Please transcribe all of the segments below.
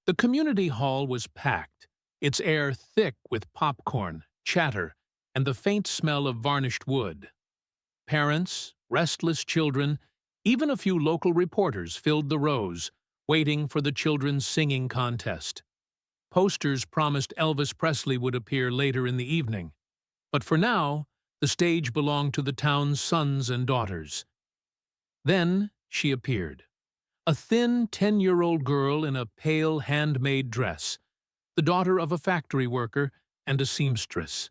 The community hall was packed, its air thick with popcorn, chatter, and the faint smell of varnished wood. Parents, restless children, even a few local reporters filled the rows, waiting for the children's singing contest. Posters promised Elvis Presley would appear later in the evening, but for now, the stage belonged to the town's sons and daughters. Then she appeared. A thin 10-year-old girl in a pale handmade dress, the daughter of a factory worker and a seamstress.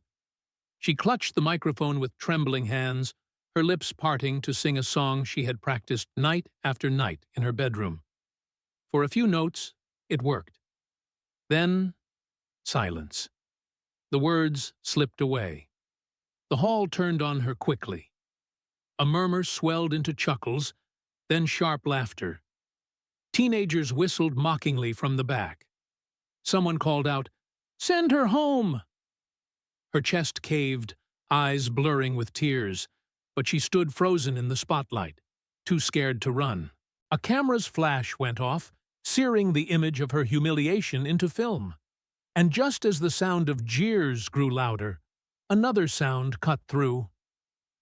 She clutched the microphone with trembling hands, her lips parting to sing a song she had practiced night after night in her bedroom. For a few notes, it worked. Then, silence. The words slipped away. The hall turned on her quickly. A murmur swelled into chuckles, then sharp laughter. Teenagers whistled mockingly from the back. Someone called out, "Send her home!" Her chest caved, eyes blurring with tears, but she stood frozen in the spotlight, too scared to run. A camera's flash went off, searing the image of her humiliation into film. And just as the sound of jeers grew louder, another sound cut through.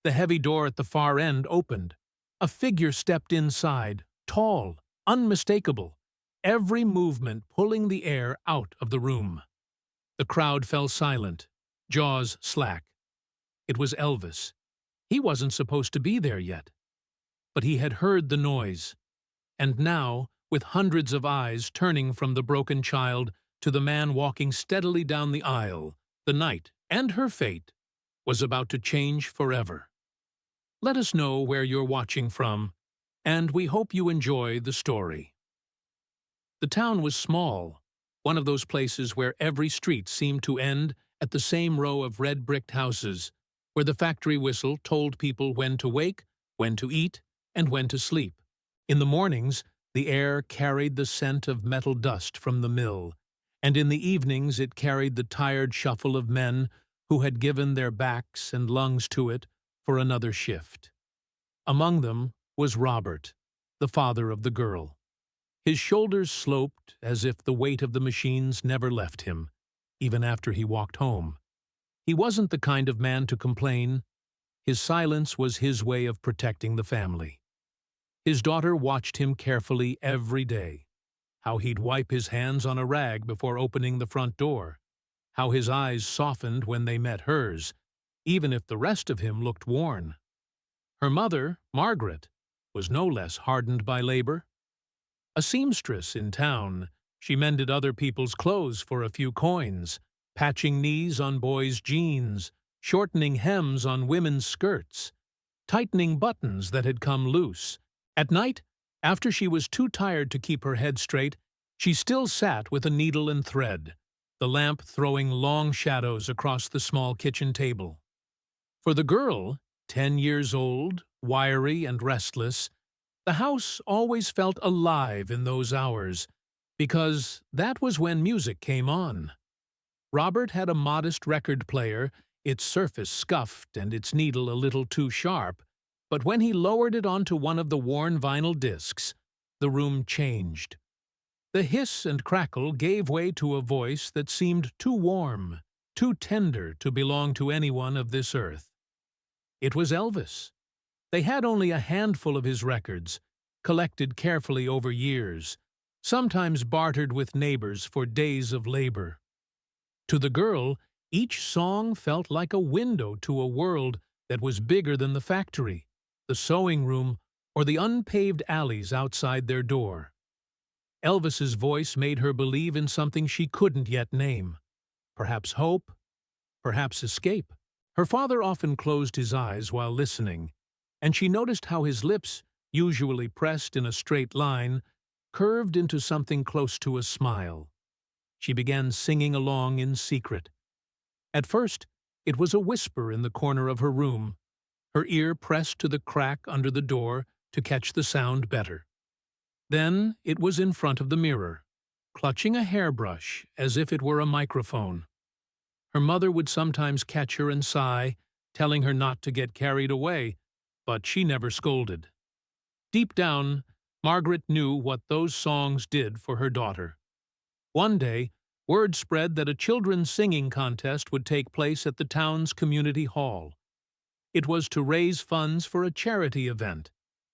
The heavy door at the far end opened. A figure stepped inside, tall, unmistakable, every movement pulling the air out of the room. The crowd fell silent, jaws slack. It was Elvis. He wasn't supposed to be there yet. But he had heard the noise. And now, with hundreds of eyes turning from the broken child to the man walking steadily down the aisle, the night and her fate was about to change forever. Let us know where you're watching from, and we hope you enjoy the story. The town was small, one of those places where every street seemed to end at the same row of red-bricked houses, where the factory whistle told people when to wake, when to eat, and when to sleep. In the mornings, the air carried the scent of metal dust from the mill, and in the evenings it carried the tired shuffle of men who had given their backs and lungs to it for another shift. Among them was Robert, the father of the girl. His shoulders sloped as if the weight of the machines never left him, even after he walked home. He wasn't the kind of man to complain. His silence was his way of protecting the family. His daughter watched him carefully every day. How he'd wipe his hands on a rag before opening the front door. How his eyes softened when they met hers, even if the rest of him looked worn. Her mother, Margaret, was no less hardened by labor. A seamstress in town, she mended other people's clothes for a few coins, patching knees on boys' jeans, shortening hems on women's skirts, tightening buttons that had come loose. At night, after she was too tired to keep her head straight, she still sat with a needle and thread, the lamp throwing long shadows across the small kitchen table. For the girl, 10 years old, wiry and restless, the house always felt alive in those hours, because that was when music came on. Robert had a modest record player, its surface scuffed and its needle a little too sharp, but when he lowered it onto one of the worn vinyl discs, the room changed. The hiss and crackle gave way to a voice that seemed too warm, too tender to belong to anyone of this earth. It was Elvis. They had only a handful of his records, collected carefully over years, sometimes bartered with neighbors for days of labor. To the girl, each song felt like a window to a world that was bigger than the factory, the sewing room, or the unpaved alleys outside their door. Elvis's voice made her believe in something she couldn't yet name. Perhaps hope, perhaps escape. Her father often closed his eyes while listening, and she noticed how his lips, usually pressed in a straight line, curved into something close to a smile. She began singing along in secret. At first, it was a whisper in the corner of her room, her ear pressed to the crack under the door to catch the sound better. Then it was in front of the mirror, clutching a hairbrush as if it were a microphone. Her mother would sometimes catch her and sigh, telling her not to get carried away, but she never scolded. Deep down, Margaret knew what those songs did for her daughter. One day, word spread that a children's singing contest would take place at the town's community hall. It was to raise funds for a charity event,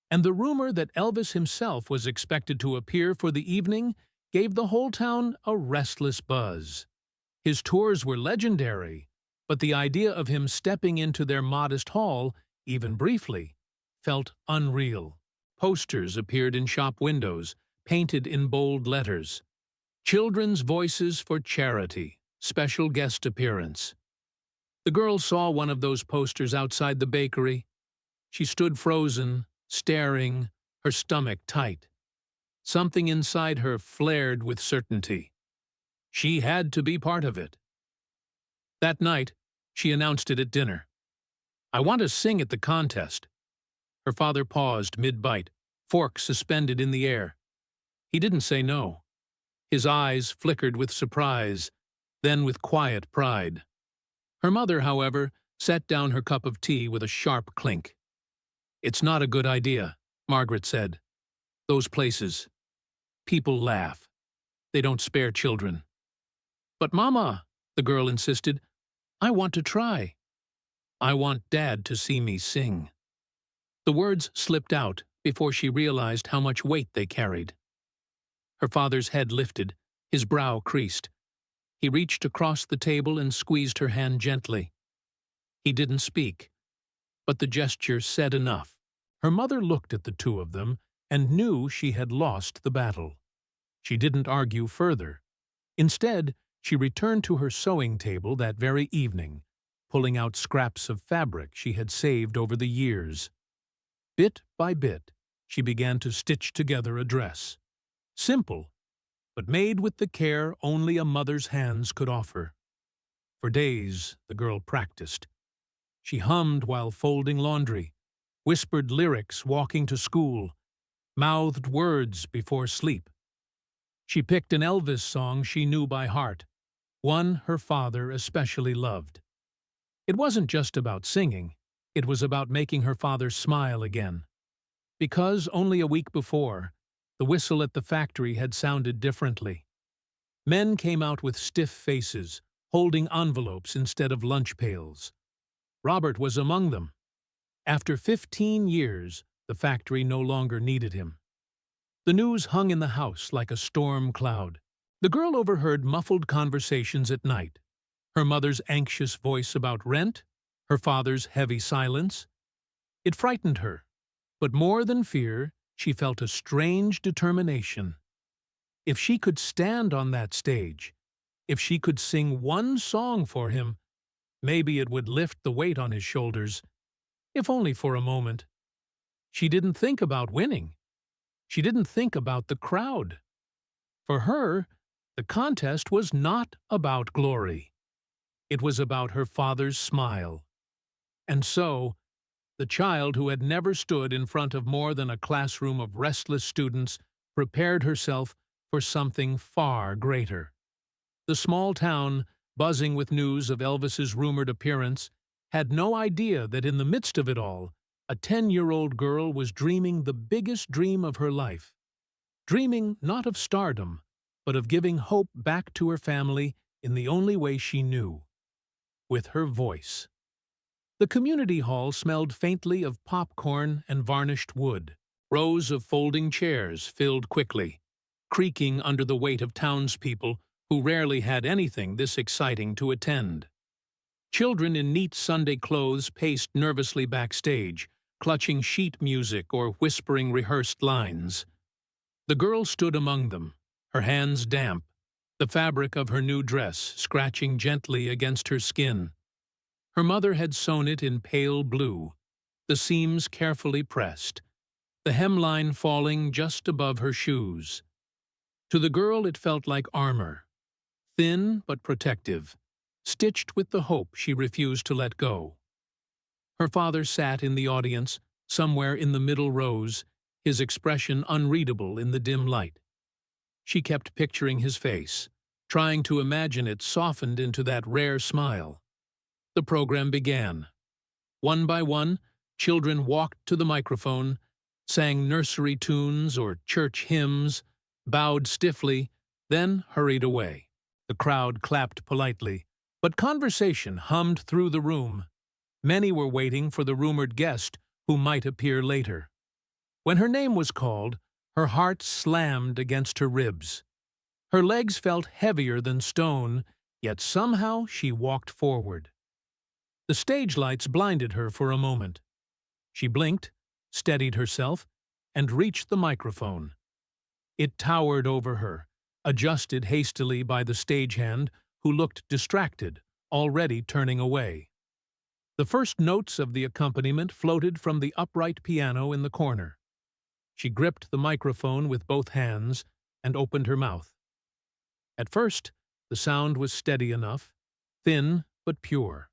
and the rumor that Elvis himself was expected to appear for the evening gave the whole town a restless buzz. His tours were legendary, but the idea of him stepping into their modest hall, even briefly, felt unreal. Posters appeared in shop windows, painted in bold letters. Children's Voices for Charity, special guest appearance. The girl saw one of those posters outside the bakery. She stood frozen, staring, her stomach tight. Something inside her flared with certainty. She had to be part of it. That night, she announced it at dinner. "I want to sing at the contest." Her father paused mid-bite, fork suspended in the air. He didn't say no. His eyes flickered with surprise, then with quiet pride. Her mother, however, set down her cup of tea with a sharp clink. "It's not a good idea," Margaret said. "Those places. People laugh. They don't spare children." "But Mama," the girl insisted, "I want to try. I want Dad to see me sing." The words slipped out before she realized how much weight they carried. Her father's head lifted, his brow creased. He reached across the table and squeezed her hand gently. He didn't speak, but the gesture said enough. Her mother looked at the two of them and knew she had lost the battle. She didn't argue further. Instead, she returned to her sewing table that very evening, pulling out scraps of fabric she had saved over the years. Bit by bit, she began to stitch together a dress. Simple, but made with the care only a mother's hands could offer. For days, the girl practiced. She hummed while folding laundry, whispered lyrics walking to school, mouthed words before sleep. She picked an Elvis song she knew by heart, one her father especially loved. It wasn't just about singing, it was about making her father smile again. Because only a week before, the whistle at the factory had sounded differently. Men came out with stiff faces, holding envelopes instead of lunch pails. Robert was among them. After 15 years, the factory no longer needed him. The news hung in the house like a storm cloud. The girl overheard muffled conversations at night. Her mother's anxious voice about rent, her father's heavy silence. It frightened her, but more than fear, she felt a strange determination. If she could stand on that stage, if she could sing one song for him, maybe it would lift the weight on his shoulders, if only for a moment. She didn't think about winning. She didn't think about the crowd. For her, the contest was not about glory. It was about her father's smile. And so, the child who had never stood in front of more than a classroom of restless students prepared herself for something far greater. The small town, buzzing with news of Elvis's rumored appearance, had no idea that in the midst of it all, a 10-year-old girl was dreaming the biggest dream of her life. Dreaming not of stardom, but of giving hope back to her family in the only way she knew, with her voice. The community hall smelled faintly of popcorn and varnished wood. Rows of folding chairs filled quickly, creaking under the weight of townspeople who rarely had anything this exciting to attend. Children in neat Sunday clothes paced nervously backstage, clutching sheet music or whispering rehearsed lines. The girl stood among them, her hands damp, the fabric of her new dress scratching gently against her skin. Her mother had sewn it in pale blue, the seams carefully pressed, the hemline falling just above her shoes. To the girl it felt like armor, thin but protective, stitched with the hope she refused to let go. Her father sat in the audience, somewhere in the middle rows, his expression unreadable in the dim light. She kept picturing his face, trying to imagine it softened into that rare smile. The program began. One by one, children walked to the microphone, sang nursery tunes or church hymns, bowed stiffly, then hurried away. The crowd clapped politely, but conversation hummed through the room. Many were waiting for the rumored guest who might appear later. When her name was called, her heart slammed against her ribs. Her legs felt heavier than stone, yet somehow she walked forward. The stage lights blinded her for a moment. She blinked, steadied herself, and reached the microphone. It towered over her, adjusted hastily by the stagehand, who looked distracted, already turning away. The first notes of the accompaniment floated from the upright piano in the corner. She gripped the microphone with both hands and opened her mouth. At first, the sound was steady enough, thin but pure.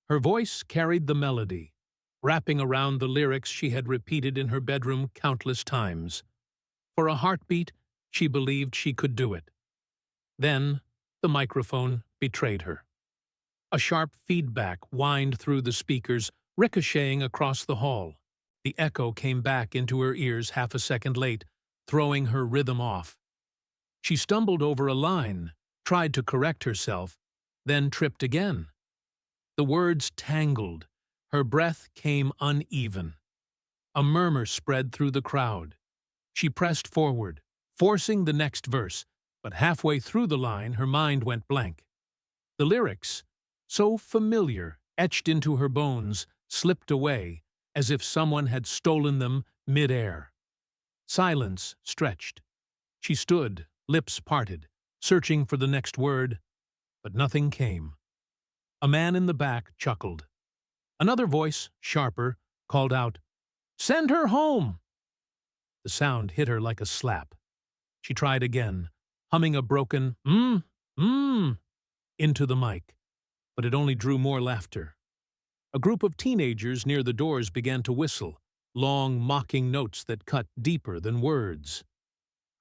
Her voice carried the melody, wrapping around the lyrics she had repeated in her bedroom countless times. For a heartbeat, she believed she could do it. Then, the microphone betrayed her. A sharp feedback whined through the speakers, ricocheting across the hall. The echo came back into her ears half a second late, throwing her rhythm off. She stumbled over a line, tried to correct herself, then tripped again. The words tangled. Her breath came uneven. A murmur spread through the crowd. She pressed forward, forcing the next verse, but halfway through the line her mind went blank. The lyrics, so familiar, etched into her bones, slipped away, as if someone had stolen them mid-air. Silence stretched. She stood, lips parted, searching for the next word, but nothing came. A man in the back chuckled. Another voice, sharper, called out, "Send her home!" The sound hit her like a slap. She tried again, humming a broken into the mic, but it only drew more laughter. A group of teenagers near the doors began to whistle, long, mocking notes that cut deeper than words.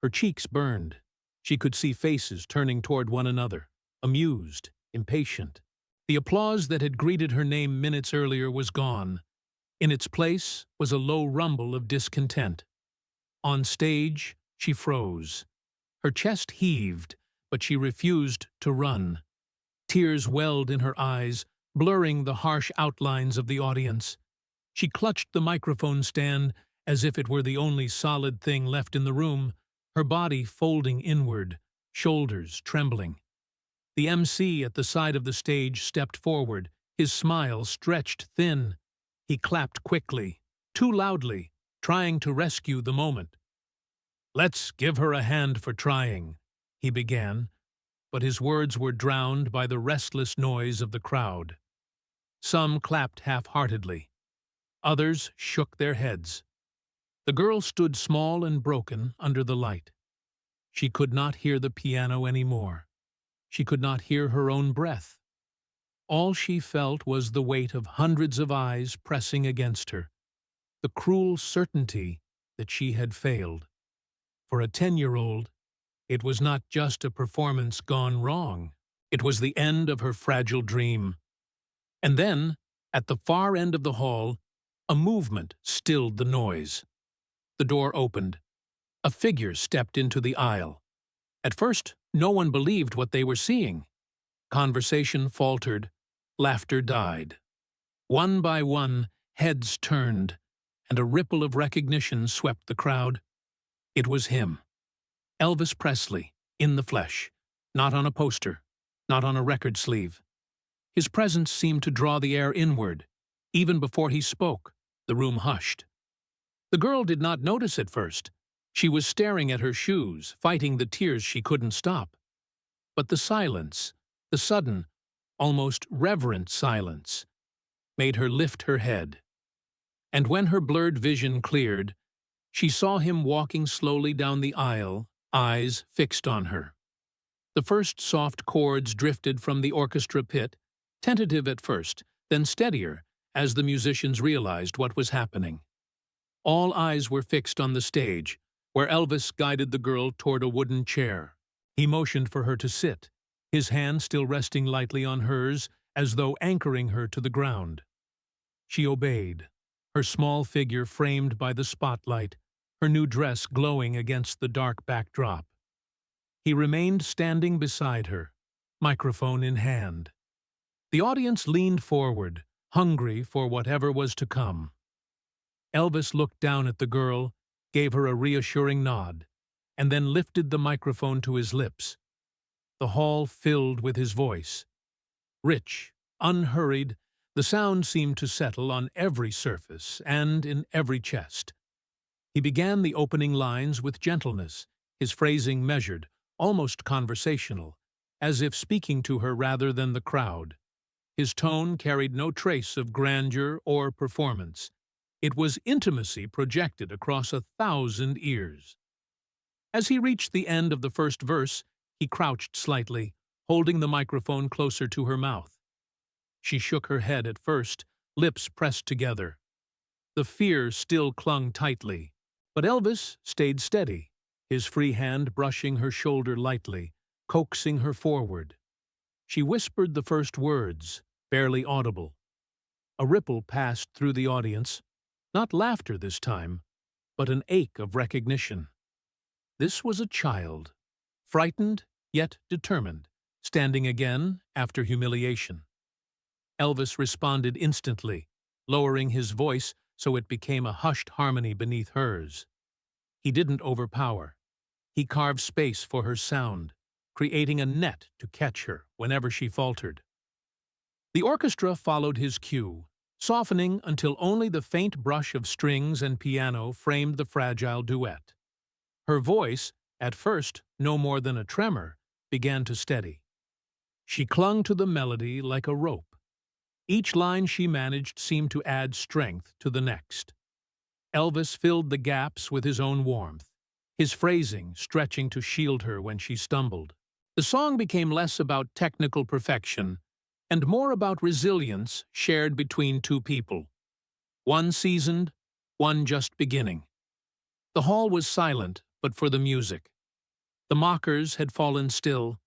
Her cheeks burned. She could see faces turning toward one another, amused, impatient. The applause that had greeted her name minutes earlier was gone. In its place was a low rumble of discontent. On stage, she froze. Her chest heaved, but she refused to run. Tears welled in her eyes, blurring the harsh outlines of the audience. She clutched the microphone stand as if it were the only solid thing left in the room, her body folding inward, shoulders trembling. The MC at the side of the stage stepped forward, his smile stretched thin. He clapped quickly, too loudly, trying to rescue the moment. "Let's give her a hand for trying," he began, but his words were drowned by the restless noise of the crowd. Some clapped half-heartedly. Others shook their heads. The girl stood small and broken under the light. She could not hear the piano anymore. She could not hear her own breath. All she felt was the weight of hundreds of eyes pressing against her, the cruel certainty that she had failed. For a 10-year-old, it was not just a performance gone wrong. It was the end of her fragile dream. And then, at the far end of the hall, a movement stilled the noise. The door opened. A figure stepped into the aisle. At first, no one believed what they were seeing. Conversation faltered. Laughter died. One by one, heads turned, and a ripple of recognition swept the crowd. It was him. Elvis Presley, in the flesh, not on a poster, not on a record sleeve. His presence seemed to draw the air inward. Even before he spoke, the room hushed. The girl did not notice at first. She was staring at her shoes, fighting the tears she couldn't stop. But the silence, the sudden, almost reverent silence, made her lift her head. And when her blurred vision cleared, she saw him walking slowly down the aisle, eyes fixed on her. The first soft chords drifted from the orchestra pit, tentative at first, then steadier as the musicians realized what was happening. All eyes were fixed on the stage, where Elvis guided the girl toward a wooden chair. He motioned for her to sit, his hand still resting lightly on hers, as though anchoring her to the ground. She obeyed, her small figure framed by the spotlight, her new dress glowing against the dark backdrop. He remained standing beside her, microphone in hand. The audience leaned forward, hungry for whatever was to come. Elvis looked down at the girl, gave her a reassuring nod, and then lifted the microphone to his lips. The hall filled with his voice. Rich, unhurried, the sound seemed to settle on every surface and in every chest. He began the opening lines with gentleness, his phrasing measured, almost conversational, as if speaking to her rather than the crowd. His tone carried no trace of grandeur or performance. It was intimacy projected across 1,000 ears. As he reached the end of the first verse, he crouched slightly, holding the microphone closer to her mouth. She shook her head at first, lips pressed together. The fear still clung tightly, but Elvis stayed steady, his free hand brushing her shoulder lightly, coaxing her forward. She whispered the first words, barely audible. A ripple passed through the audience, not laughter this time, but an ache of recognition. This was a child, frightened yet determined, standing again after humiliation. Elvis responded instantly, lowering his voice so it became a hushed harmony beneath hers. He didn't overpower. He carved space for her sound, creating a net to catch her whenever she faltered. The orchestra followed his cue, softening until only the faint brush of strings and piano framed the fragile duet. Her voice, at first no more than a tremor, began to steady. She clung to the melody like a rope. Each line she managed seemed to add strength to the next. Elvis filled the gaps with his own warmth, his phrasing stretching to shield her when she stumbled. The song became less about technical perfection and more about resilience shared between two people. One seasoned, one just beginning. The hall was silent, but for the music. The mockers had fallen still.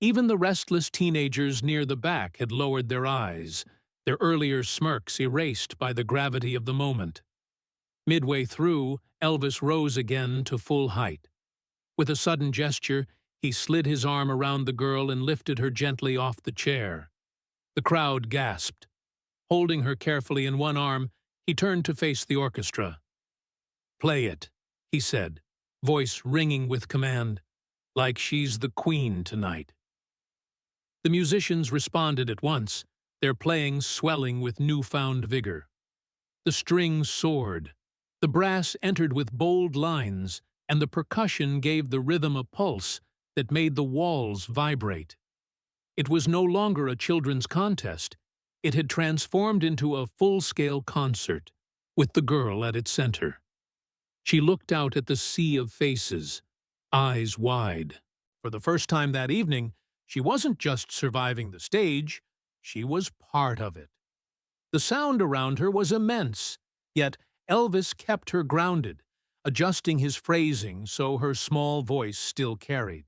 Even the restless teenagers near the back had lowered their eyes, their earlier smirks erased by the gravity of the moment. Midway through, Elvis rose again to full height. With a sudden gesture, he slid his arm around the girl and lifted her gently off the chair. The crowd gasped. Holding her carefully in one arm, he turned to face the orchestra. "Play it," he said, voice ringing with command, "like she's the queen tonight." The musicians responded at once, their playing swelling with newfound vigor. The strings soared, the brass entered with bold lines, and the percussion gave the rhythm a pulse that made the walls vibrate. It was no longer a children's contest. It had transformed into a full-scale concert, with the girl at its center. She looked out at the sea of faces, eyes wide. For the first time that evening, she wasn't just surviving the stage, she was part of it. The sound around her was immense, yet Elvis kept her grounded, adjusting his phrasing so her small voice still carried.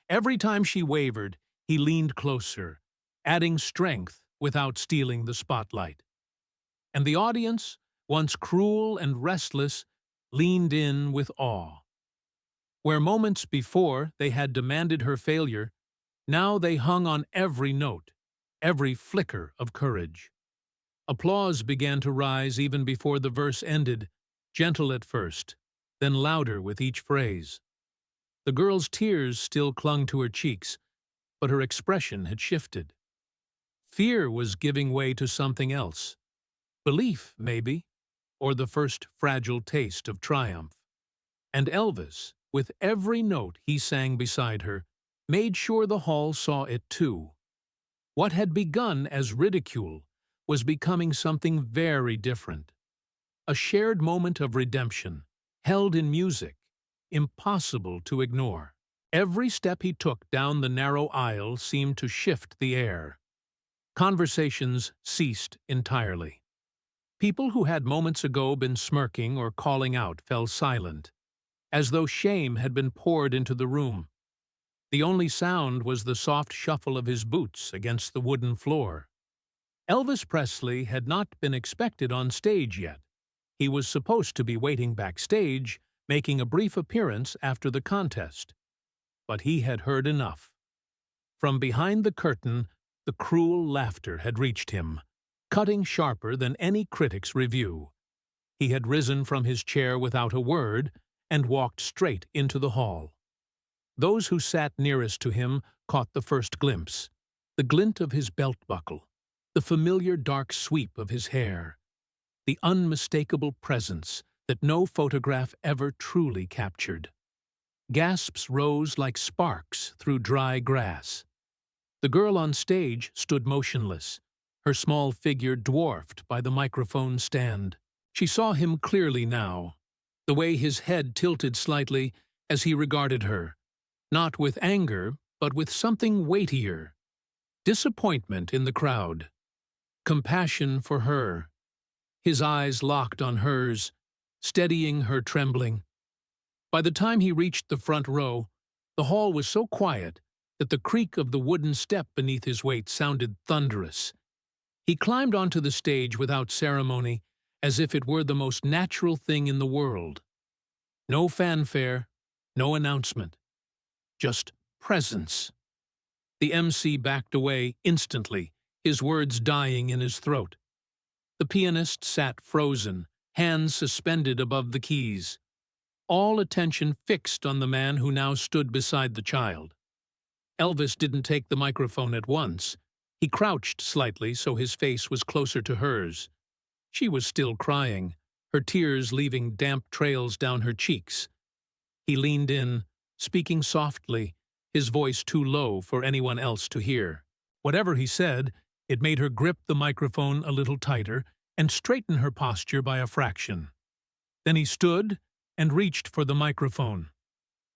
Every time she wavered, he leaned closer, adding strength without stealing the spotlight. And the audience, once cruel and restless, leaned in with awe. Where moments before they had demanded her failure, now they hung on every note, every flicker of courage. Applause began to rise even before the verse ended, gentle at first, then louder with each phrase. The girl's tears still clung to her cheeks, but her expression had shifted. Fear was giving way to something else. Belief, maybe, or the first fragile taste of triumph. And Elvis, with every note he sang beside her, made sure the hall saw it too. What had begun as ridicule was becoming something very different. A shared moment of redemption, held in music, impossible to ignore. Every step he took down the narrow aisle seemed to shift the air. Conversations ceased entirely. People who had moments ago been smirking or calling out fell silent, as though shame had been poured into the room. The only sound was the soft shuffle of his boots against the wooden floor. Elvis Presley had not been expected on stage yet. He was supposed to be waiting backstage, making a brief appearance after the contest. but he had heard enough. From behind the curtain, the cruel laughter had reached him, cutting sharper than any critic's review. He had risen from his chair without a word and walked straight into the hall. Those who sat nearest to him caught the first glimpse, the glint of his belt buckle, the familiar dark sweep of his hair, the unmistakable presence that no photograph ever truly captured. Gasps rose like sparks through dry grass. The girl on stage stood motionless, her small figure dwarfed by the microphone stand. She saw him clearly now, the way his head tilted slightly as he regarded her, not with anger, but with something weightier. Disappointment in the crowd. Compassion for her. His eyes locked on hers, steadying her trembling. By the time he reached the front row, the hall was so quiet that the creak of the wooden step beneath his weight sounded thunderous. He climbed onto the stage without ceremony, as if it were the most natural thing in the world. No fanfare, no announcement. Just presence. The MC backed away instantly, his words dying in his throat. The pianist sat frozen, hands suspended above the keys, all attention fixed on the man who now stood beside the child. Elvis didn't take the microphone at once. He crouched slightly so his face was closer to hers. She was still crying, her tears leaving damp trails down her cheeks. He leaned in, speaking softly, his voice too low for anyone else to hear. Whatever he said, it made her grip the microphone a little tighter and straighten her posture by a fraction. Then he stood and reached for the microphone.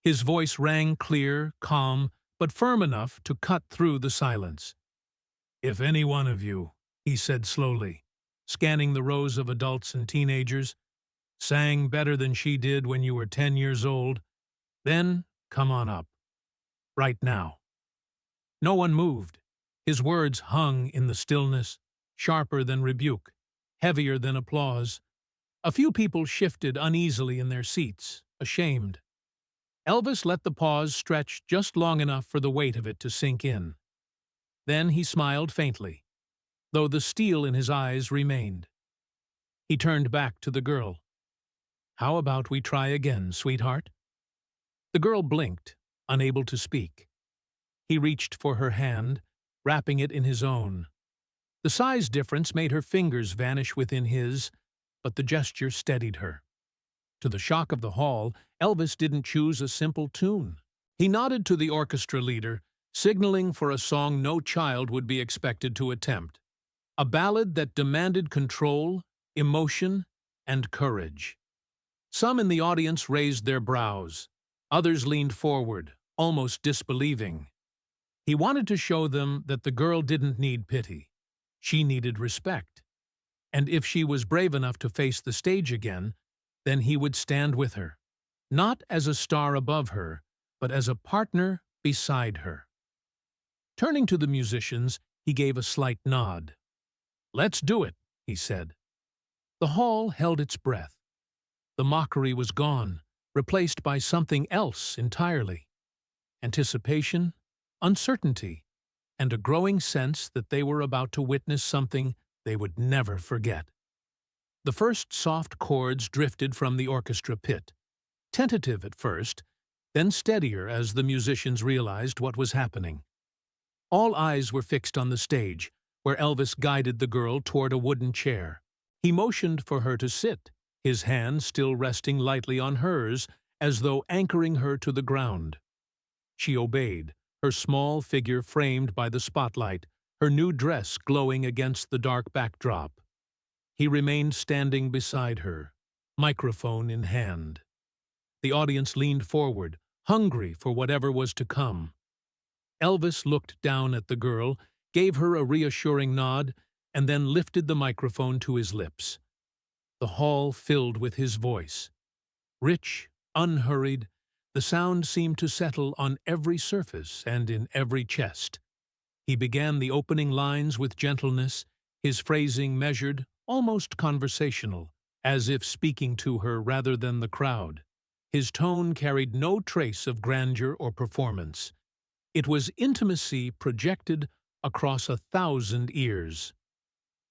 His voice rang clear, calm, but firm enough to cut through the silence. "If any one of you," he said slowly, scanning the rows of adults and teenagers, "sang better than she did when you were 10 years old, then come on up. Right now." No one moved. His words hung in the stillness, sharper than rebuke, heavier than applause. A few people shifted uneasily in their seats, ashamed. Elvis let the pause stretch just long enough for the weight of it to sink in. Then he smiled faintly, though the steel in his eyes remained. He turned back to the girl. "How about we try again, sweetheart?" The girl blinked, unable to speak. He reached for her hand, wrapping it in his own. The size difference made her fingers vanish within his, but the gesture steadied her. To the shock of the hall, Elvis didn't choose a simple tune. He nodded to the orchestra leader, signaling for a song no child would be expected to attempt. A ballad that demanded control, emotion, and courage. Some in the audience raised their brows. Others leaned forward, almost disbelieving. He wanted to show them that the girl didn't need pity. She needed respect. And if she was brave enough to face the stage again, then he would stand with her, not as a star above her, but as a partner beside her. Turning to the musicians, he gave a slight nod. "Let's do it," he said. The hall held its breath. The mockery was gone, replaced by something else entirely. Anticipation, uncertainty, and a growing sense that they were about to witness something they would never forget. The first soft chords drifted from the orchestra pit, tentative at first, then steadier as the musicians realized what was happening. All eyes were fixed on the stage, where Elvis guided the girl toward a wooden chair. He motioned for her to sit, his hand still resting lightly on hers, as though anchoring her to the ground. She obeyed, her small figure framed by the spotlight, her new dress glowing against the dark backdrop. He remained standing beside her, microphone in hand. The audience leaned forward, hungry for whatever was to come. Elvis looked down at the girl, gave her a reassuring nod, and then lifted the microphone to his lips. The hall filled with his voice. Rich, unhurried, the sound seemed to settle on every surface and in every chest. He began the opening lines with gentleness, his phrasing measured, almost conversational, as if speaking to her rather than the crowd. His tone carried no trace of grandeur or performance. It was intimacy projected across 1,000 ears.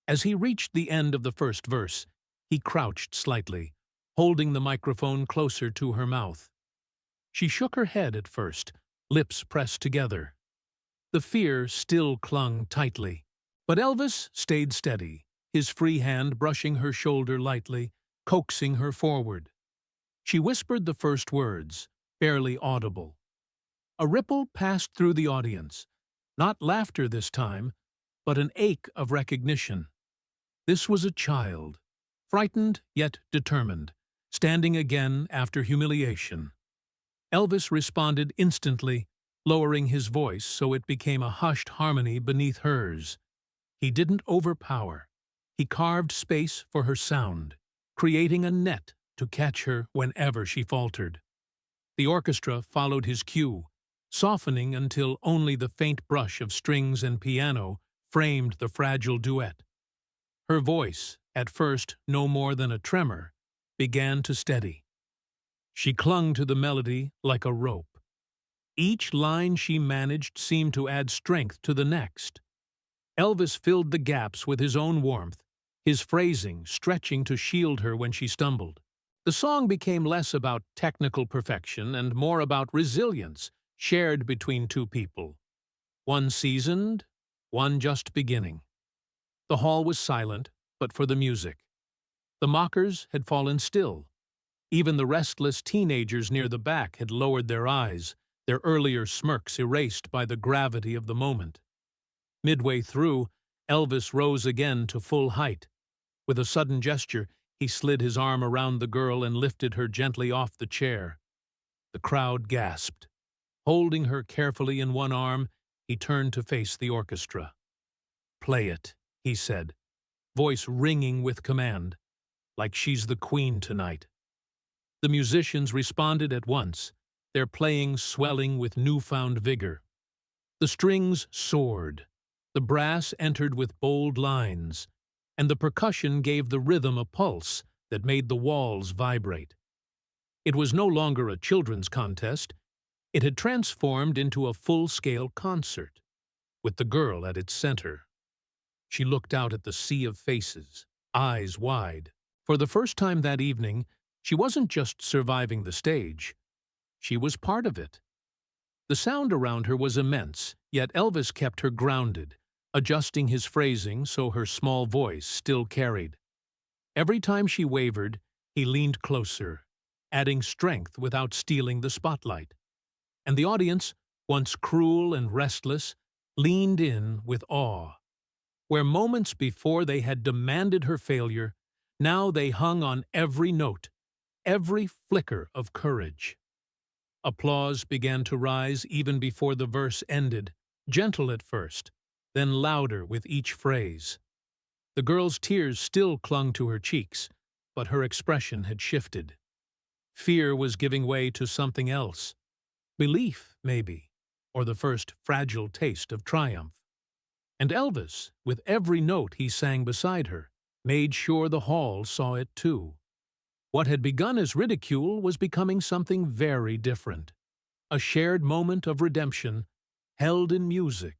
As he reached the end of the first verse, he crouched slightly, holding the microphone closer to her mouth. She shook her head at first, lips pressed together. The fear still clung tightly, but Elvis stayed steady, his free hand brushing her shoulder lightly, coaxing her forward. She whispered the first words, barely audible. A ripple passed through the audience, not laughter this time, but an ache of recognition. This was a child, frightened yet determined, standing again after humiliation. Elvis responded instantly, lowering his voice so it became a hushed harmony beneath hers. He didn't overpower. He carved space for her sound, creating a net to catch her whenever she faltered. The orchestra followed his cue, softening until only the faint brush of strings and piano framed the fragile duet. Her voice, at first no more than a tremor, began to steady. She clung to the melody like a rope. Each line she managed seemed to add strength to the next. Elvis filled the gaps with his own warmth, his phrasing stretching to shield her when she stumbled. The song became less about technical perfection and more about resilience shared between two people. One seasoned, one just beginning. The hall was silent, but for the music. The mockers had fallen still. Even the restless teenagers near the back had lowered their eyes, their earlier smirks erased by the gravity of the moment. Midway through, Elvis rose again to full height. With a sudden gesture, he slid his arm around the girl and lifted her gently off the chair. The crowd gasped. Holding her carefully in one arm, he turned to face the orchestra. "Play it," he said, voice ringing with command, "like she's the queen tonight." The musicians responded at once, their playing swelling with newfound vigor. The strings soared, the brass entered with bold lines, and the percussion gave the rhythm a pulse that made the walls vibrate. It was no longer a children's contest. It had transformed into a full-scale concert, with the girl at its center. She looked out at the sea of faces, eyes wide. For the first time that evening, she wasn't just surviving the stage. She was part of it. The sound around her was immense, yet Elvis kept her grounded, adjusting his phrasing so her small voice still carried. Every time she wavered, he leaned closer, adding strength without stealing the spotlight. And the audience, once cruel and restless, leaned in with awe. Where moments before they had demanded her failure, now they hung on every note, every flicker of courage. Applause began to rise even before the verse ended, gentle at first, then louder with each phrase. The girl's tears still clung to her cheeks, but her expression had shifted. Fear was giving way to something else. Belief, maybe, or the first fragile taste of triumph. And Elvis, with every note he sang beside her, made sure the hall saw it too. What had begun as ridicule was becoming something very different. A shared moment of redemption, held in music,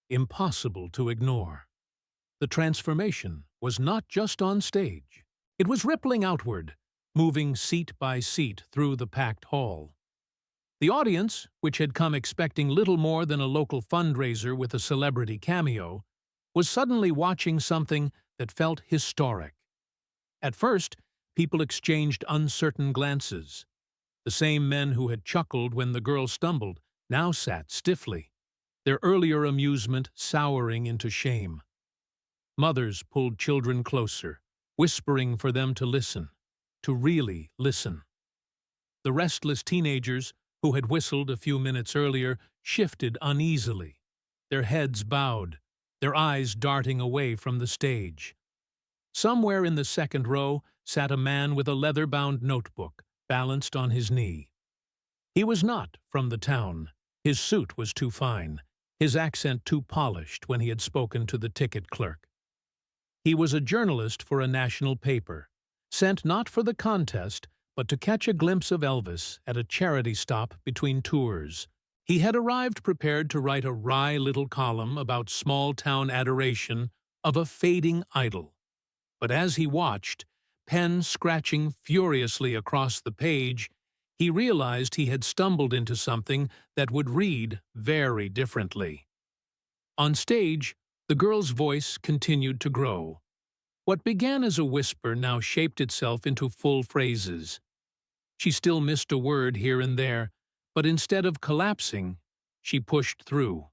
impossible to ignore. The transformation was not just on stage. It was rippling outward, moving seat by seat through the packed hall. The audience, which had come expecting little more than a local fundraiser with a celebrity cameo, was suddenly watching something that felt historic. At first, people exchanged uncertain glances. The same men who had chuckled when the girl stumbled now sat stiffly, their earlier amusement souring into shame. Mothers pulled children closer, whispering for them to listen, to really listen. The restless teenagers, who had whistled a few minutes earlier, shifted uneasily, their heads bowed, their eyes darting away from the stage. Somewhere in the second row sat a man with a leather-bound notebook balanced on his knee. He was not from the town. His suit was too fine, his accent too polished when he had spoken to the ticket clerk. He was a journalist for a national paper, sent not for the contest, but to catch a glimpse of Elvis at a charity stop between tours. He had arrived prepared to write a wry little column about small-town adoration of a fading idol. But as he watched, pen scratching furiously across the page, he realized he had stumbled into something that would read very differently. On stage, the girl's voice continued to grow. What began as a whisper now shaped itself into full phrases. She still missed a word here and there, but instead of collapsing, she pushed through.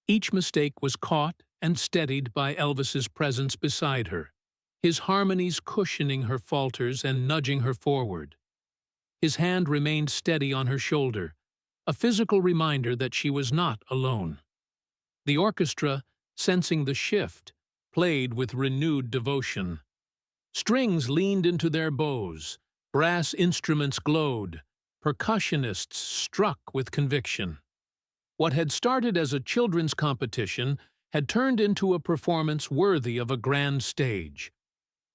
Each mistake was caught and steadied by Elvis's presence beside her, his harmonies cushioning her falters and nudging her forward. His hand remained steady on her shoulder, a physical reminder that she was not alone. The orchestra, sensing the shift, played with renewed devotion. Strings leaned into their bows, brass instruments glowed, percussionists struck with conviction. What had started as a children's competition had turned into a performance worthy of a grand stage.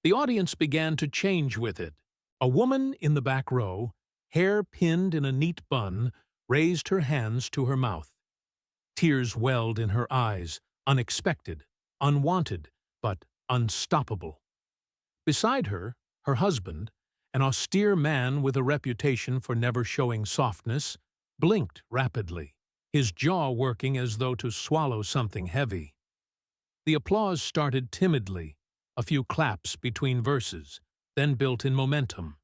The audience began to change with it. A woman in the back row, hair pinned in a neat bun, raised her hands to her mouth. Tears welled in her eyes, unexpected, unwanted, but unstoppable. Beside her, her husband, an austere man with a reputation for never showing softness, blinked rapidly, his jaw working as though to swallow something heavy. The applause started timidly, a few claps between verses, then built in momentum.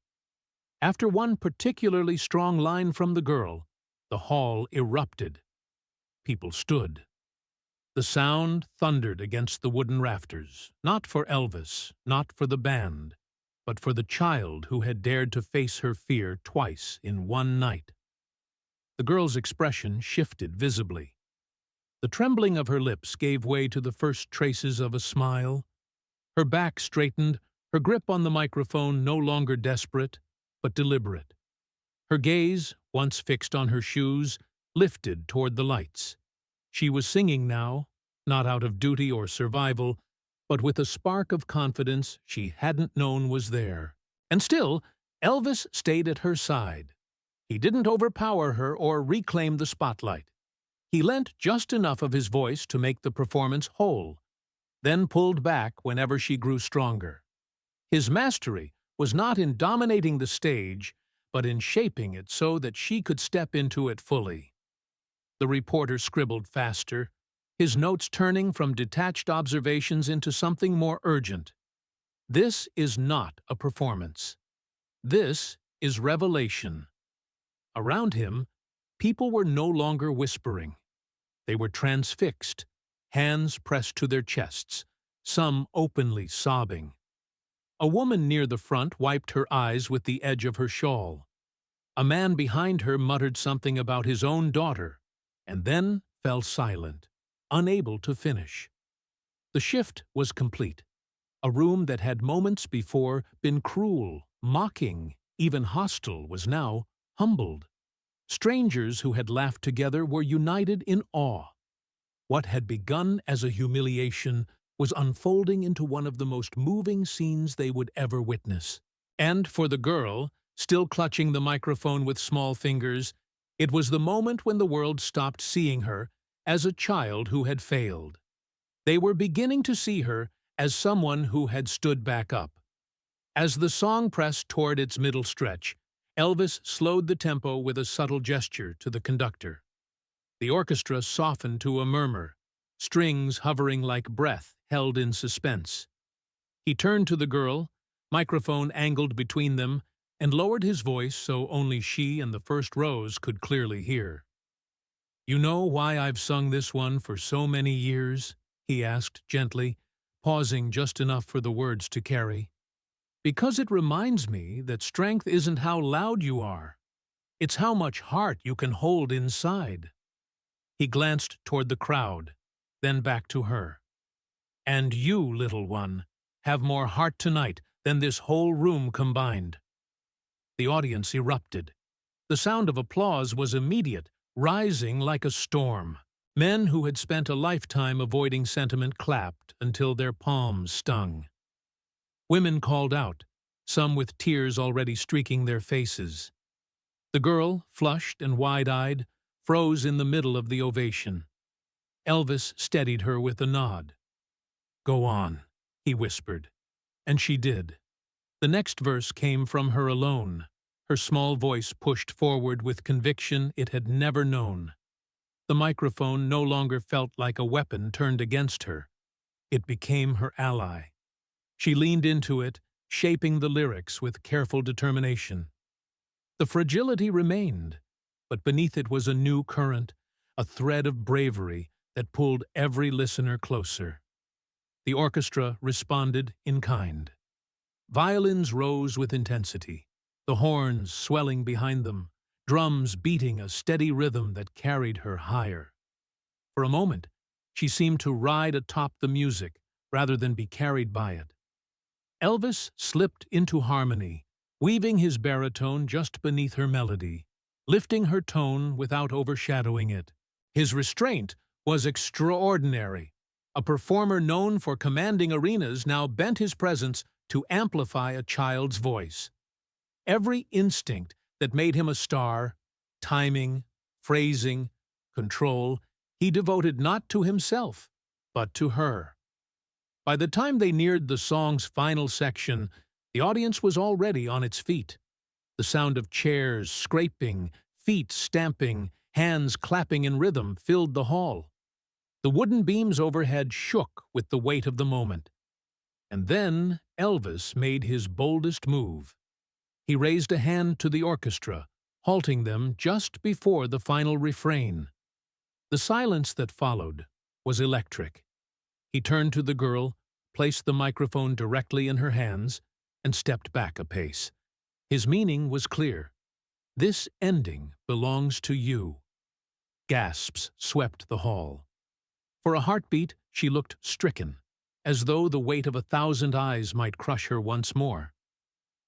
After one particularly strong line from the girl, the hall erupted. People stood. The sound thundered against the wooden rafters, not for Elvis, not for the band, but for the child who had dared to face her fear twice in one night. The girl's expression shifted visibly. The trembling of her lips gave way to the first traces of a smile. Her back straightened, her grip on the microphone no longer desperate, but deliberate. Her gaze, once fixed on her shoes, lifted toward the lights. She was singing now, not out of duty or survival, but with a spark of confidence she hadn't known was there. And still, Elvis stayed at her side. He didn't overpower her or reclaim the spotlight. He lent just enough of his voice to make the performance whole, then pulled back whenever she grew stronger. His mastery was not in dominating the stage, but in shaping it so that she could step into it fully. The reporter scribbled faster, his notes turning from detached observations into something more urgent. This is not a performance. This is revelation. Around him, people were no longer whispering. They were transfixed, hands pressed to their chests, some openly sobbing. A woman near the front wiped her eyes with the edge of her shawl. A man behind her muttered something about his own daughter, and then fell silent, unable to finish. The shift was complete. A room that had moments before been cruel, mocking, even hostile was now humbled. Strangers who had laughed together were united in awe. What had begun as a humiliation was unfolding into one of the most moving scenes they would ever witness. And for the girl, still clutching the microphone with small fingers, it was the moment when the world stopped seeing her as a child who had failed. They were beginning to see her as someone who had stood back up. As the song pressed toward its middle stretch, Elvis slowed the tempo with a subtle gesture to the conductor. The orchestra softened to a murmur, strings hovering like breath held in suspense. He turned to the girl, microphone angled between them, and lowered his voice so only she and the first rows could clearly hear. "You know why I've sung this one for so many years?" he asked gently, pausing just enough for the words to carry. "Because it reminds me that strength isn't how loud you are. It's how much heart you can hold inside." He glanced toward the crowd, then back to her. "And you, little one, have more heart tonight than this whole room combined." The audience erupted. The sound of applause was immediate, rising like a storm. Men who had spent a lifetime avoiding sentiment clapped until their palms stung. Women called out, some with tears already streaking their faces. The girl, flushed and wide-eyed, froze in the middle of the ovation. Elvis steadied her with a nod. "Go on," he whispered. And she did. The next verse came from her alone, her small voice pushed forward with conviction it had never known. The microphone no longer felt like a weapon turned against her. It became her ally. She leaned into it, shaping the lyrics with careful determination. The fragility remained, but beneath it was a new current, a thread of bravery that pulled every listener closer. The orchestra responded in kind. Violins rose with intensity, the horns swelling behind them, drums beating a steady rhythm that carried her higher. For a moment, she seemed to ride atop the music rather than be carried by it. Elvis slipped into harmony, weaving his baritone just beneath her melody, lifting her tone without overshadowing it. His restraint was extraordinary. A performer known for commanding arenas now bent his presence to amplify a child's voice. Every instinct that made him a star, timing, phrasing, control, he devoted not to himself, but to her. By the time they neared the song's final section, the audience was already on its feet. The sound of chairs scraping, feet stamping, hands clapping in rhythm filled the hall. The wooden beams overhead shook with the weight of the moment. And then Elvis made his boldest move. He raised a hand to the orchestra, halting them just before the final refrain. The silence that followed was electric. He turned to the girl, placed the microphone directly in her hands, and stepped back a pace. His meaning was clear. "This ending belongs to you." Gasps swept the hall. For a heartbeat, she looked stricken, as though the weight of 1,000 eyes might crush her once more.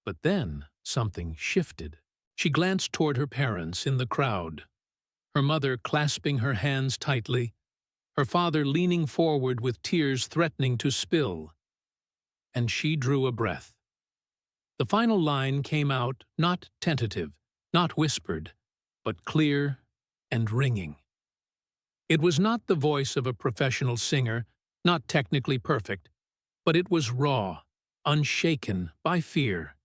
But then something shifted. She glanced toward her parents in the crowd, her mother clasping her hands tightly, her father leaning forward with tears threatening to spill. And she drew a breath. The final line came out not tentative, not whispered, but clear and ringing. It was not the voice of a professional singer, not technically perfect, but it was raw, unshaken by fear.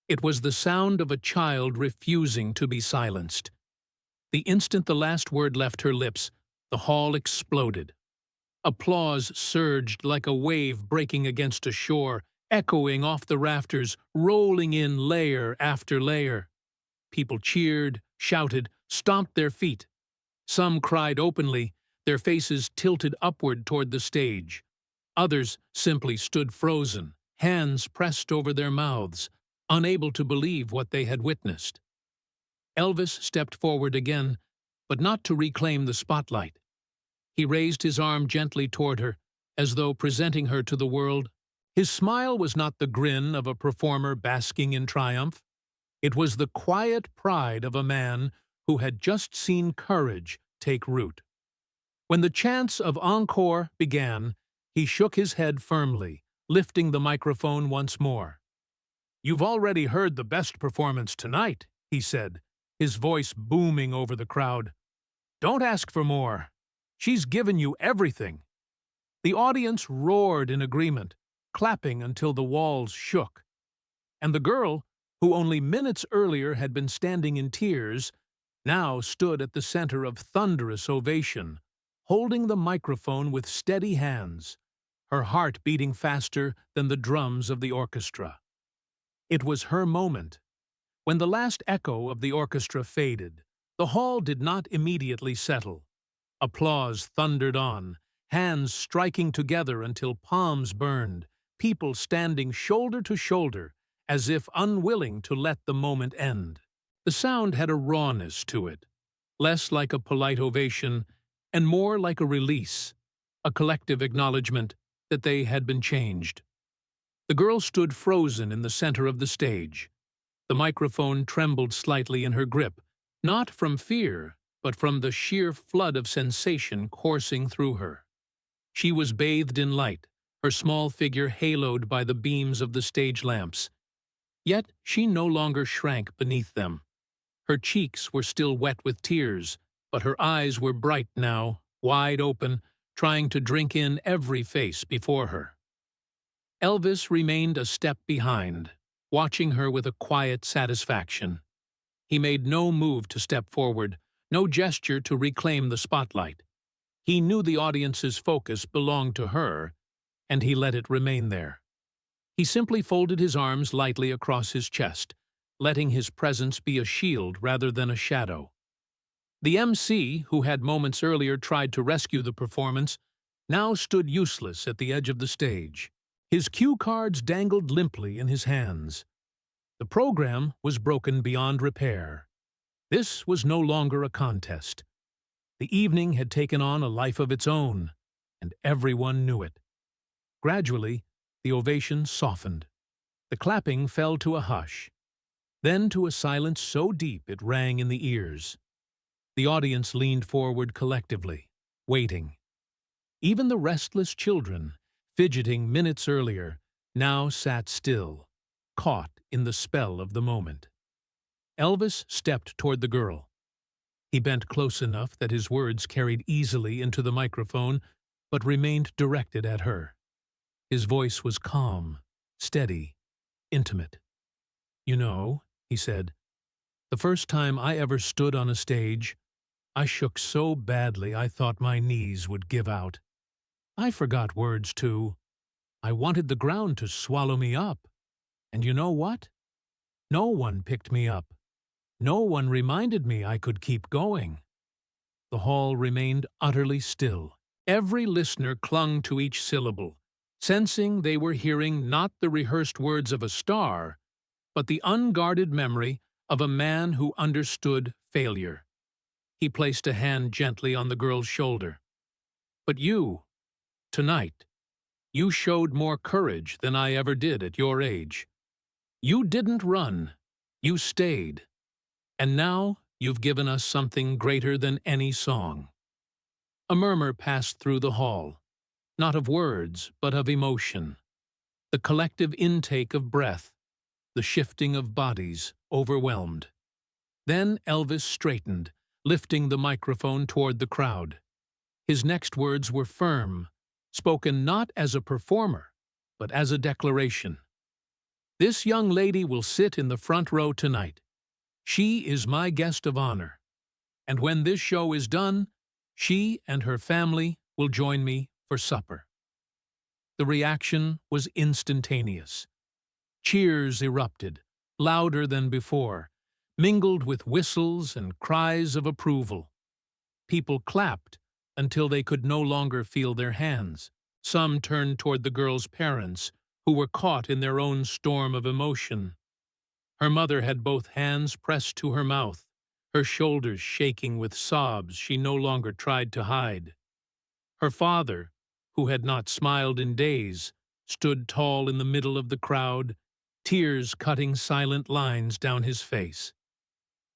It was the sound of a child refusing to be silenced. The instant the last word left her lips, the hall exploded. Applause surged like a wave breaking against a shore, echoing off the rafters, rolling in layer after layer. People cheered, shouted, stomped their feet. Some cried openly, their faces tilted upward toward the stage. Others simply stood frozen, hands pressed over their mouths, unable to believe what they had witnessed. Elvis stepped forward again, but not to reclaim the spotlight. He raised his arm gently toward her, as though presenting her to the world. His smile was not the grin of a performer basking in triumph. It was the quiet pride of a man who had just seen courage take root. When the chants of encore began, he shook his head firmly, lifting the microphone once more. "You've already heard the best performance tonight," he said, his voice booming over the crowd. "Don't ask for more. She's given you everything." The audience roared in agreement, clapping until the walls shook. And the girl, who only minutes earlier had been standing in tears, now stood at the center of thunderous ovation, holding the microphone with steady hands, her heart beating faster than the drums of the orchestra. It was her moment. When the last echo of the orchestra faded, the hall did not immediately settle. Applause thundered on, hands striking together until palms burned, people standing shoulder to shoulder, as if unwilling to let the moment end. The sound had a rawness to it, less like a polite ovation and more like a release, a collective acknowledgement that they had been changed. The girl stood frozen in the center of the stage. The microphone trembled slightly in her grip, not from fear, but from the sheer flood of sensation coursing through her. She was bathed in light, her small figure haloed by the beams of the stage lamps. Yet she no longer shrank beneath them. Her cheeks were still wet with tears, but her eyes were bright now, wide open, trying to drink in every face before her. Elvis remained a step behind, watching her with a quiet satisfaction. He made no move to step forward, no gesture to reclaim the spotlight. He knew the audience's focus belonged to her, and he let it remain there. He simply folded his arms lightly across his chest, letting his presence be a shield rather than a shadow. The MC, who had moments earlier tried to rescue the performance, now stood useless at the edge of the stage. His cue cards dangled limply in his hands. The program was broken beyond repair. This was no longer a contest. The evening had taken on a life of its own, and everyone knew it. Gradually, the ovation softened. The clapping fell to a hush, then to a silence so deep it rang in the ears. The audience leaned forward collectively, waiting. Even the restless children, fidgeting minutes earlier, now sat still, caught in the spell of the moment. Elvis stepped toward the girl. He bent close enough that his words carried easily into the microphone, but remained directed at her. His voice was calm, steady, intimate. "You know," he said, "the first time I ever stood on a stage, I shook so badly I thought my knees would give out. I forgot words, too. I wanted the ground to swallow me up. And you know what? No one picked me up. No one reminded me I could keep going." The hall remained utterly still. Every listener clung to each syllable, sensing they were hearing not the rehearsed words of a star, but the unguarded memory of a man who understood failure. He placed a hand gently on the girl's shoulder. "But you, tonight, you showed more courage than I ever did at your age. You didn't run, you stayed. And now you've given us something greater than any song." A murmur passed through the hall, not of words, but of emotion. The collective intake of breath, the shifting of bodies, overwhelmed. Then Elvis straightened, lifting the microphone toward the crowd. His next words were firm, spoken not as a performer, but as a declaration. "This young lady will sit in the front row tonight. She is my guest of honor. And when this show is done, she and her family will join me for supper." The reaction was instantaneous. Cheers erupted, louder than before, mingled with whistles and cries of approval. People clapped until they could no longer feel their hands. Some turned toward the girl's parents, who were caught in their own storm of emotion. Her mother had both hands pressed to her mouth, her shoulders shaking with sobs she no longer tried to hide. Her father, who had not smiled in days, stood tall in the middle of the crowd, tears cutting silent lines down his face.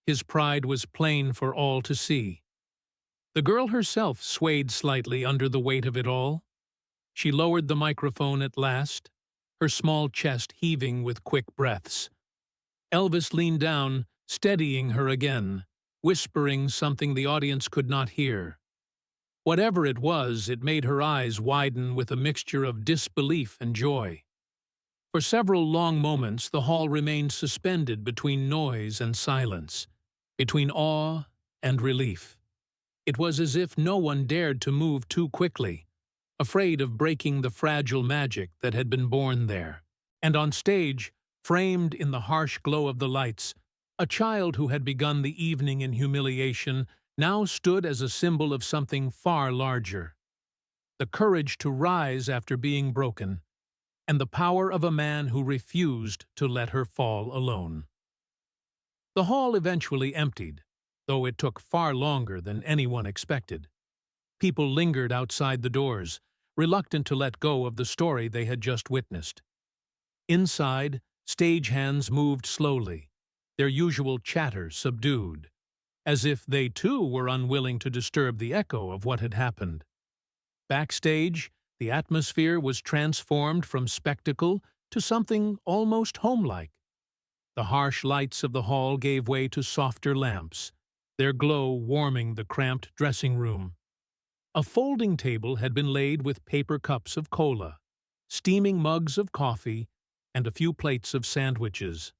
His pride was plain for all to see. The girl herself swayed slightly under the weight of it all. She lowered the microphone at last, her small chest heaving with quick breaths. Elvis leaned down, steadying her again, whispering something the audience could not hear. Whatever it was, it made her eyes widen with a mixture of disbelief and joy. For several long moments, the hall remained suspended between noise and silence, between awe and relief. It was as if no one dared to move too quickly, afraid of breaking the fragile magic that had been born there. And on stage, framed in the harsh glow of the lights, a child who had begun the evening in humiliation now stood as a symbol of something far larger. The courage to rise after being broken, and the power of a man who refused to let her fall alone. The hall eventually emptied, though it took far longer than anyone expected. People lingered outside the doors, reluctant to let go of the story they had just witnessed. Inside, stagehands moved slowly, their usual chatter subdued, as if they too were unwilling to disturb the echo of what had happened. Backstage, the atmosphere was transformed from spectacle to something almost homelike. The harsh lights of the hall gave way to softer lamps, their glow warming the cramped dressing room. A folding table had been laid with paper cups of cola, steaming mugs of coffee, and a few plates of sandwiches.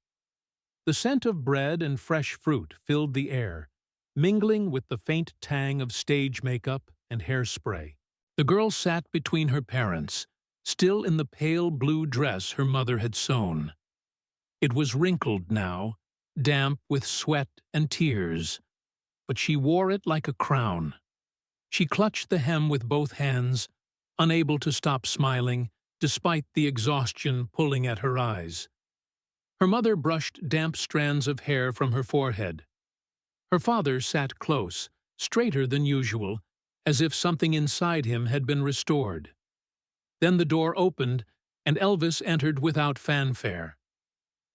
The scent of bread and fresh fruit filled the air, mingling with the faint tang of stage makeup and hairspray. The girl sat between her parents, still in the pale blue dress her mother had sewn. It was wrinkled now, damp with sweat and tears, but she wore it like a crown. She clutched the hem with both hands, unable to stop smiling, despite the exhaustion pulling at her eyes. Her mother brushed damp strands of hair from her forehead. Her father sat close, straighter than usual, as if something inside him had been restored. Then the door opened, and Elvis entered without fanfare.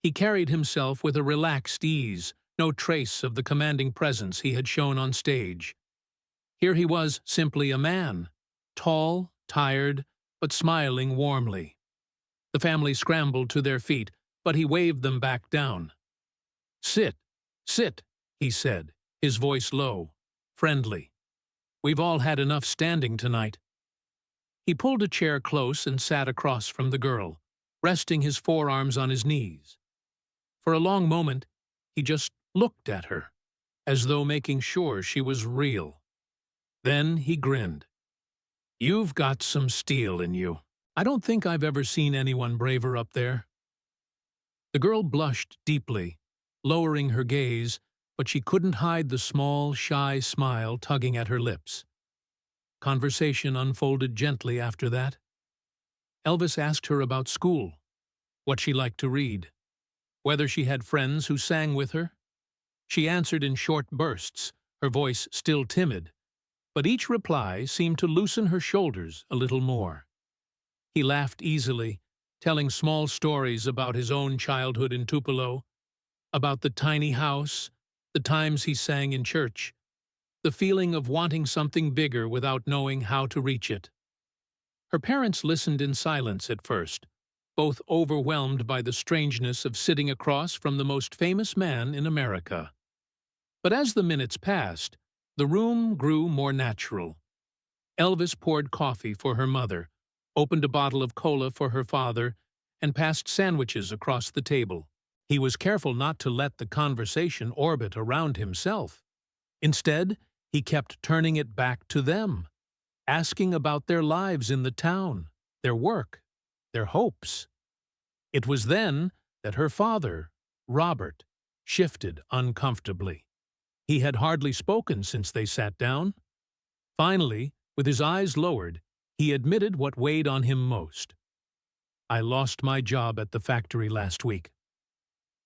He carried himself with a relaxed ease, no trace of the commanding presence he had shown on stage. Here he was simply a man, tall, tired, but smiling warmly. The family scrambled to their feet, but he waved them back down. "Sit, sit," he said, his voice low, friendly. "We've all had enough standing tonight." He pulled a chair close and sat across from the girl, resting his forearms on his knees. For a long moment, he just looked at her, as though making sure she was real. Then he grinned. "You've got some steel in you. I don't think I've ever seen anyone braver up there." The girl blushed deeply, lowering her gaze, but she couldn't hide the small, shy smile tugging at her lips. Conversation unfolded gently after that. Elvis asked her about school, what she liked to read, whether she had friends who sang with her. She answered in short bursts, her voice still timid, but each reply seemed to loosen her shoulders a little more. He laughed easily, telling small stories about his own childhood in Tupelo, about the tiny house, the times he sang in church, the feeling of wanting something bigger without knowing how to reach it. Her parents listened in silence at first, both overwhelmed by the strangeness of sitting across from the most famous man in America. But as the minutes passed, the room grew more natural. Elvis poured coffee for her mother, opened a bottle of cola for her father, and passed sandwiches across the table. He was careful not to let the conversation orbit around himself. Instead, he kept turning it back to them, asking about their lives in the town, their work, their hopes. It was then that her father, Robert, shifted uncomfortably. He had hardly spoken since they sat down. Finally, with his eyes lowered, he admitted what weighed on him most. "I lost my job at the factory last week."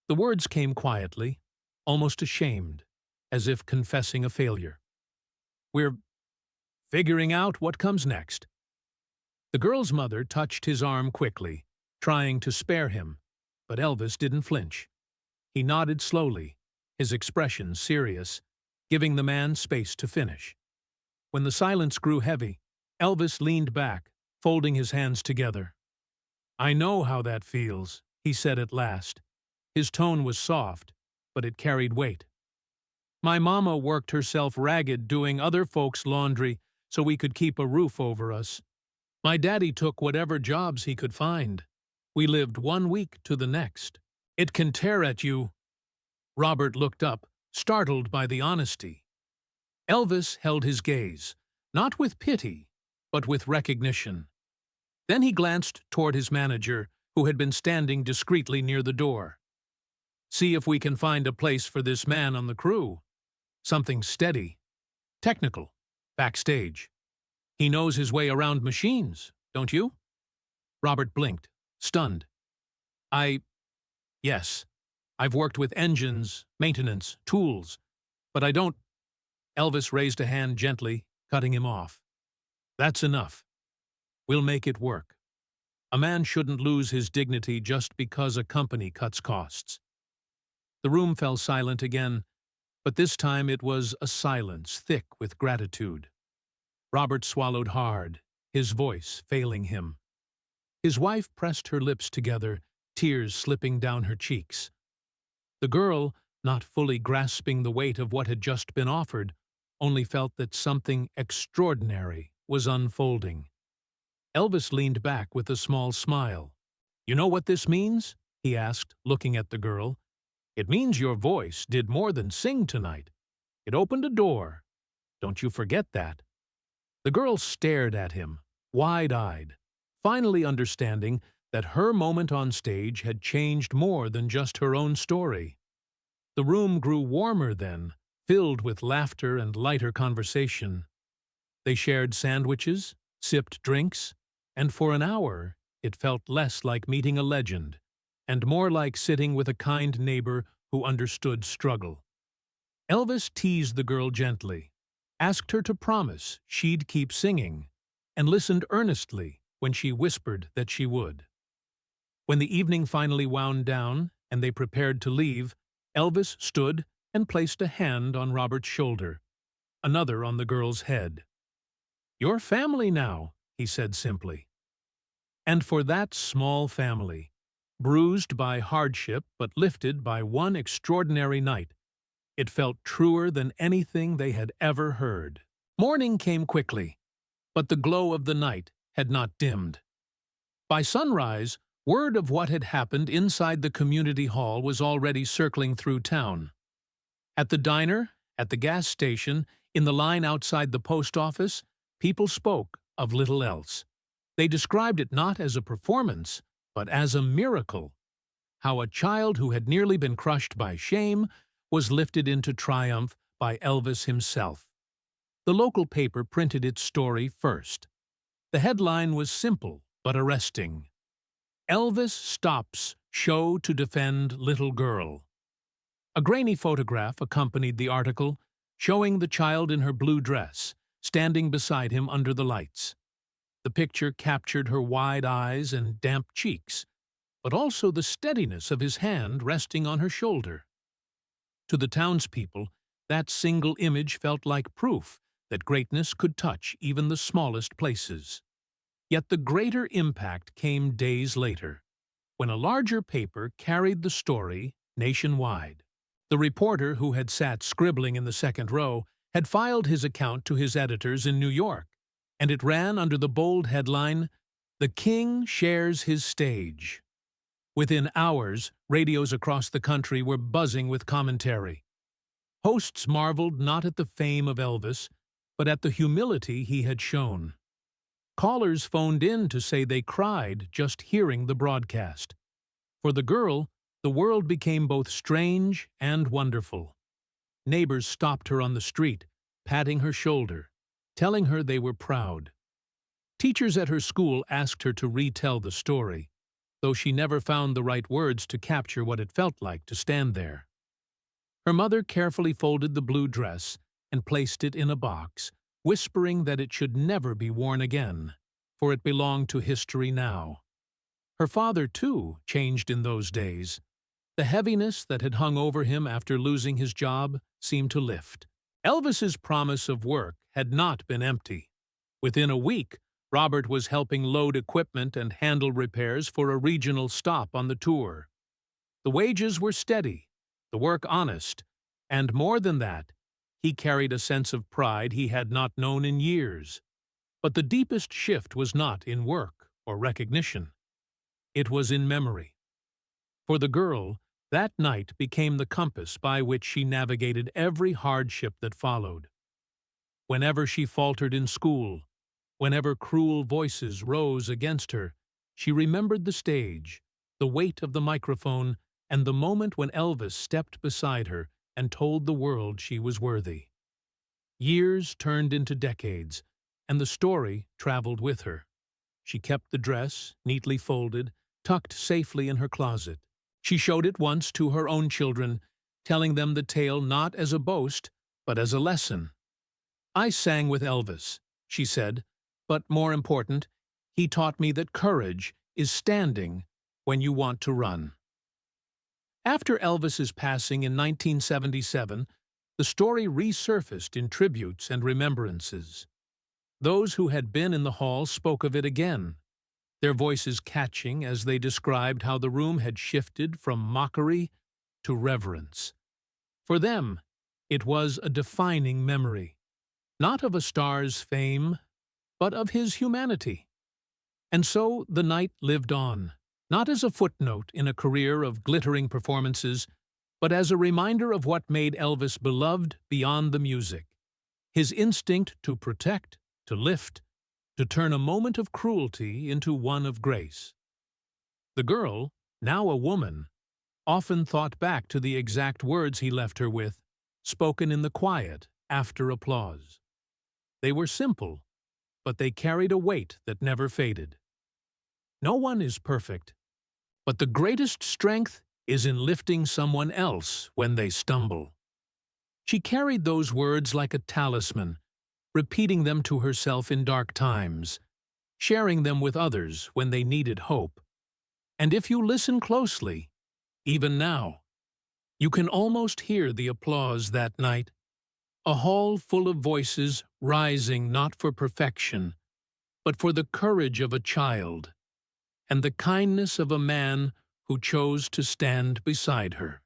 The words came quietly, almost ashamed, as if confessing a failure. "We're figuring out what comes next." The girl's mother touched his arm quickly, trying to spare him, but Elvis didn't flinch. He nodded slowly, his expression serious, giving the man space to finish. When the silence grew heavy, Elvis leaned back, folding his hands together. "I know how that feels," he said at last. His tone was soft, but it carried weight. "My mama worked herself ragged doing other folks' laundry so we could keep a roof over us. My daddy took whatever jobs he could find. We lived one week to the next. It can tear at you." Robert looked up, startled by the honesty. Elvis held his gaze, not with pity, but with recognition. Then he glanced toward his manager, who had been standing discreetly near the door. "See if we can find a place for this man on the crew. Something steady, technical, backstage. He knows his way around machines, don't you?" Robert blinked, stunned. Yes, I've worked with engines, maintenance, tools, but I don't—" Elvis raised a hand gently, cutting him off. "That's enough. We'll make it work. A man shouldn't lose his dignity just because a company cuts costs." The room fell silent again, but this time it was a silence thick with gratitude. Robert swallowed hard, his voice failing him. His wife pressed her lips together, tears slipping down her cheeks. The girl, not fully grasping the weight of what had just been offered, only felt that something extraordinary was unfolding. Elvis leaned back with a small smile. "You know what this means?" he asked, looking at the girl. "It means your voice did more than sing tonight. It opened a door. Don't you forget that." The girl stared at him, wide-eyed, finally understanding that her moment on stage had changed more than just her own story. The room grew warmer then, filled with laughter and lighter conversation. They shared sandwiches, sipped drinks, and for an hour it felt less like meeting a legend and more like sitting with a kind neighbor who understood struggle. Elvis teased the girl gently, asked her to promise she'd keep singing, and listened earnestly when she whispered that she would. When the evening finally wound down and they prepared to leave, Elvis stood and placed a hand on Robert's shoulder, another on the girl's head. "You're family now," he said simply. And for that small family, bruised by hardship but lifted by one extraordinary night, it felt truer than anything they had ever heard. Morning came quickly, but the glow of the night had not dimmed. By sunrise, word of what had happened inside the community hall was already circling through town. At the diner, at the gas station, in the line outside the post office, people spoke of little else. They described it not as a performance, but as a miracle. How a child who had nearly been crushed by shame was lifted into triumph by Elvis himself. The local paper printed its story first. The headline was simple but arresting. "Elvis stops show to defend little girl." A grainy photograph accompanied the article, showing the child in her blue dress, standing beside him under the lights. The picture captured her wide eyes and damp cheeks, but also the steadiness of his hand resting on her shoulder. To the townspeople, that single image felt like proof that greatness could touch even the smallest places. Yet the greater impact came days later, when a larger paper carried the story nationwide. The reporter who had sat scribbling in the second row had filed his account to his editors in New York, and it ran under the bold headline, "The King Shares His Stage." Within hours, radios across the country were buzzing with commentary. Hosts marveled not at the fame of Elvis, but at the humility he had shown. Callers phoned in to say they cried just hearing the broadcast. For the girl, the world became both strange and wonderful. Neighbors stopped her on the street, patting her shoulder, telling her they were proud. Teachers at her school asked her to retell the story, though she never found the right words to capture what it felt like to stand there. Her mother carefully folded the blue dress and placed it in a box, whispering that it should never be worn again, for it belonged to history now. Her father, too, changed in those days. The heaviness that had hung over him after losing his job seemed to lift. Elvis's promise of work had not been empty. Within a week, Robert was helping load equipment and handle repairs for a regional stop on the tour. The wages were steady, the work honest, and more than that, he carried a sense of pride he had not known in years. But the deepest shift was not in work or recognition. It was in memory. For the girl, that night became the compass by which she navigated every hardship that followed. Whenever she faltered in school, whenever cruel voices rose against her, she remembered the stage, the weight of the microphone, and the moment when Elvis stepped beside her and told the world she was worthy. Years turned into decades, and the story traveled with her. She kept the dress, neatly folded, tucked safely in her closet. She showed it once to her own children, telling them the tale not as a boast, but as a lesson. "I sang with Elvis," she said, "but more important, he taught me that courage is standing when you want to run." After Elvis's passing in 1977, the story resurfaced in tributes and remembrances. Those who had been in the hall spoke of it again, their voices catching as they described how the room had shifted from mockery to reverence. For them, it was a defining memory, not of a star's fame, but of his humanity. And so the night lived on, not as a footnote in a career of glittering performances, but as a reminder of what made Elvis beloved beyond the music. His instinct to protect, to lift, to turn a moment of cruelty into one of grace. The girl, now a woman, often thought back to the exact words he left her with, spoken in the quiet, after applause. They were simple, but they carried a weight that never faded. No one is perfect, but the greatest strength is in lifting someone else when they stumble. She carried those words like a talisman, repeating them to herself in dark times, sharing them with others when they needed hope. And if you listen closely, even now, you can almost hear the applause that night, a hall full of voices rising not for perfection, but for the courage of a child and the kindness of a man who chose to stand beside her.